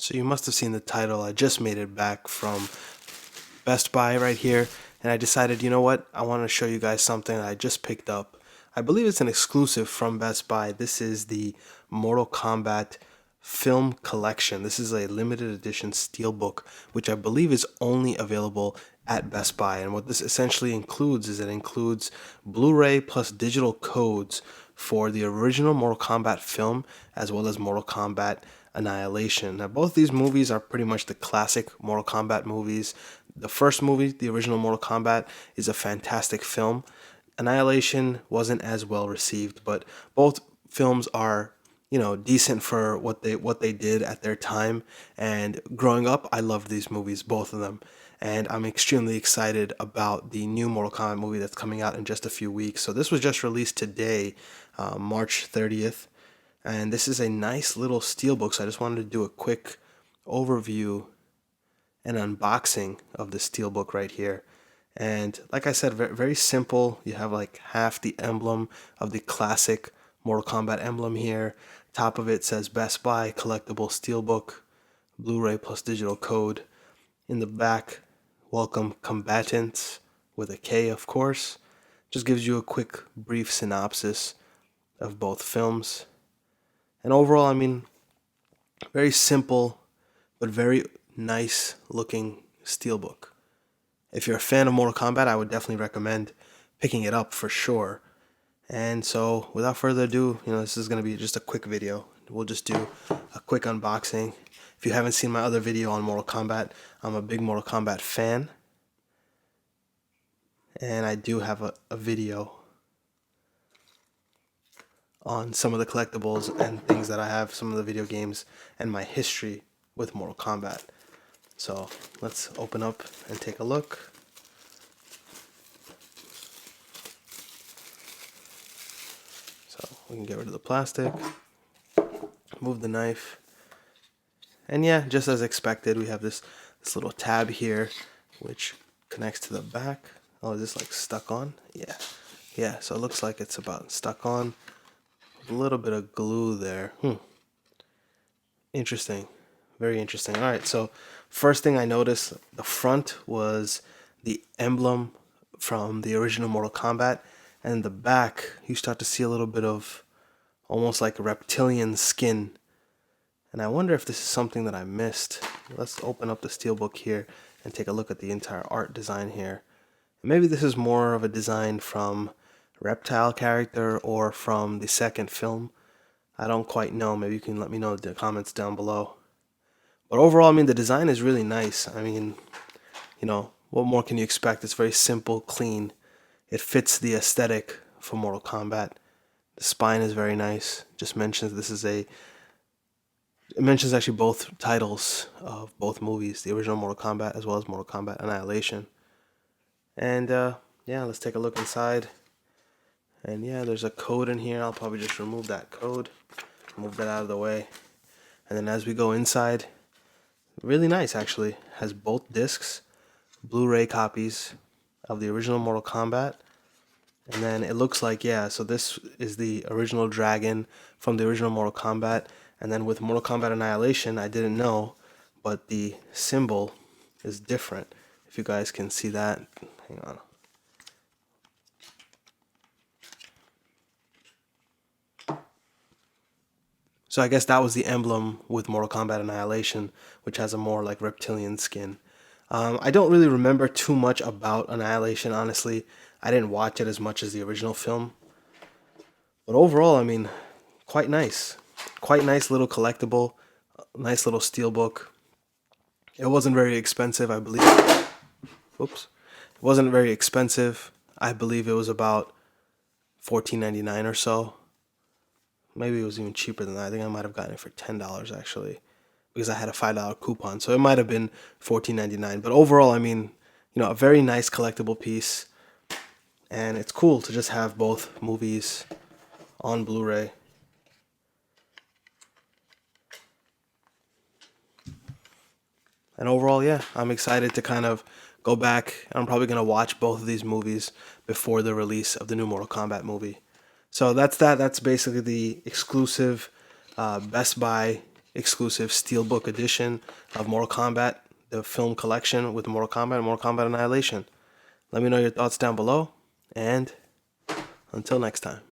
So you must have seen the title. I just made it back from Best Buy right here, and I decided, you know what? I want to show you guys something that I just picked up. I believe it's an exclusive from Best Buy. This is the Mortal Kombat film collection. This is a limited edition steelbook, which I believe is only available at Best Buy. And what this essentially includes is it includes Blu-ray plus digital codes for the original Mortal Kombat film as well as Mortal Kombat Annihilation. Now, both these movies are pretty much the classic Mortal Kombat movies. The first movie, the original Mortal Kombat, is a fantastic film. Annihilation wasn't as well received, but both films are, decent for what they did at their time. And growing up, I loved these movies, both of them. And I'm extremely excited about the new Mortal Kombat movie that's coming out in just a few weeks. So this was just released today, March 30th. And this is a nice little steelbook, so I just wanted to do a quick overview and unboxing of the steelbook right here. And like I said, very, very simple. You have like half the emblem of the classic Mortal Kombat emblem here. Top of it says Best Buy collectible steelbook, Blu-ray plus digital code. In the back, welcome combatants with a K, of course. Just gives you a quick, brief synopsis of both films. And overall, I mean, very simple, but very nice looking steelbook. If you're a fan of Mortal Kombat, I would definitely recommend picking it up for sure. And so, without further ado, this is going to be just a quick video. We'll just do a quick unboxing. If you haven't seen my other video on Mortal Kombat, I'm a big Mortal Kombat fan. And I do have a video on some of the collectibles and things that I have, some of the video games, and my history with Mortal Kombat. So let's open up and take a look. So we can get rid of the plastic, move the knife, and yeah, just as expected, we have this little tab here, which connects to the back. Oh, is this like stuck on? Yeah. So it looks like it's about stuck on. A little bit of glue there. Interesting. Very interesting. All right, so first thing I noticed, the front was the emblem from the original Mortal Kombat, and the back, you start to see a little bit of almost like reptilian skin. And I wonder if this is something that I missed. Let's open up the steelbook here and take a look at the entire art design here. Maybe this is more of a design from reptile character or from the second film. I don't quite know. Maybe you can let me know in the comments down below. But overall, I mean, the design is really nice. I mean, what more can you expect? It's very simple, clean. It fits the aesthetic for Mortal Kombat. The spine is very nice. Just mentions it mentions actually both titles of both movies, the original Mortal Kombat as well as Mortal Kombat Annihilation. And yeah, let's take a look inside. And yeah, there's a code in here. I'll probably just remove that code, move that out of the way. And then as we go inside, really nice actually. Has both discs, Blu-ray copies of the original Mortal Kombat. And then it looks like, yeah, so this is the original dragon from the original Mortal Kombat. And then with Mortal Kombat Annihilation, I didn't know, but the symbol is different. If you guys can see that, hang on. So I guess that was the emblem with Mortal Kombat Annihilation, which has a more like reptilian skin. I don't really remember too much about Annihilation, honestly. I didn't watch it as much as the original film. But overall, I mean, quite nice. Quite nice little collectible, nice little steelbook. It wasn't very expensive, I believe. Oops. It wasn't very expensive. I believe it was about $14.99 or so. Maybe it was even cheaper than that. I think I might have gotten it for $10 actually, because I had a $5 coupon. So it might have been $14.99. But overall, I mean, a very nice collectible piece. And it's cool to just have both movies on Blu-ray. And overall, yeah, I'm excited to kind of go back. I'm probably going to watch both of these movies before the release of the new Mortal Kombat movie. So that's that. That's basically the exclusive Best Buy exclusive Steelbook edition of Mortal Kombat, the film collection with Mortal Kombat and Mortal Kombat Annihilation. Let me know your thoughts down below, and until next time.